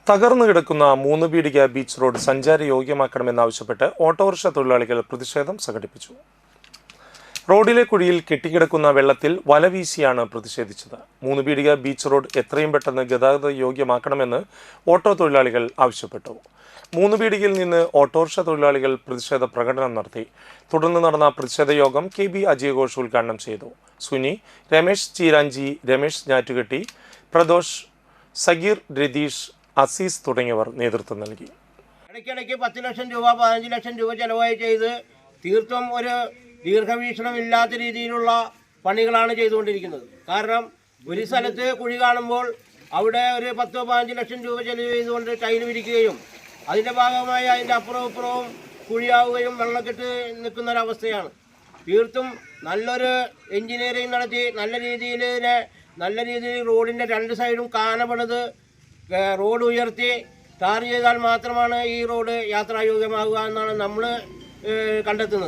തകർന്നു കിടക്കുന്ന Moonupeedika beach road സഞ്ചാരയോഗ്യമാക്കണമെന്നാവശ്യപ്പെട്ട് autorickshaw തൊഴിലാളികൾ പ്രതിഷേധം സംഘടിപ്പിച്ചു. റോഡിലെ കുഴിയിൽ കെട്ടിക്കിടക്കുന്ന വെള്ളത്തിൽ വലവീശിയാണ് പ്രതിഷേധിച്ചത്. മൂന്നുപീടിക ബീച്ച് റോഡ് എത്രയും പെട്ടെന്ന് ഗതാഗത യോഗ്യമാക്കണമെന്ന് ഓട്ടോ തൊഴിലാളികൾ ആവശ്യപ്പെട്ടു. മൂന്നുപീടികയിൽ നിന്ന് ഓട്ടോറിക്ഷ തൊഴിലാളികൾ പ്രതിഷേധ പ്രകടനം നടത്തി. തുടർന്ന് നടന്ന പ്രതിഷേധ യോഗം KB അജയഘോഷ് ഉദ്ഘാടനം ചെയ്തു. സുനി, രമേശ് ചീരാഞ്ചി, രമേശ് ഞാറ്റുകെട്ടി, പ്രദോഷ്, സഗീർ, രതീഷ്, അസീസ് തുടങ്ങിയവർ നേതൃത്വം നൽകി. ഇടയ്ക്കിടയ്ക്ക് 10 ലക്ഷം രൂപ 15 ലക്ഷം രൂപ ചെലവായി ചെയ്ത് തീർത്തും ഒരു ദീർഘവീക്ഷണമില്ലാത്ത രീതിയിലുള്ള പണികളാണ് ചെയ്തുകൊണ്ടിരിക്കുന്നത്. കാരണം ഒരു സ്ഥലത്ത് കുഴി കാണുമ്പോൾ അവിടെ ഒരു 10-15 ലക്ഷം രൂപ ചെലവ് ചെയ്തുകൊണ്ട് ടൈൽ വിരിക്കുകയും അതിൻ്റെ ഭാഗമായി അതിൻ്റെ അപ്പുറവും ഇപ്പുറവും കുഴിയാവുകയും വെള്ളക്കെട്ട് നിൽക്കുന്നൊരവസ്ഥയാണ്. തീർത്തും നല്ലൊരു എൻജിനീയറിംഗ് നടത്തി നല്ല രീതിയിൽ റോഡിൻ്റെ 2 സൈഡും കാനപണിത് റോഡ് ഉയർത്തി ടാർ ചെയ്താൽ മാത്രമാണ് ഈ റോഡ് യാത്രായോഗ്യമാകുക എന്നാണ് നമ്മൾ കണ്ടെത്തുന്നത്.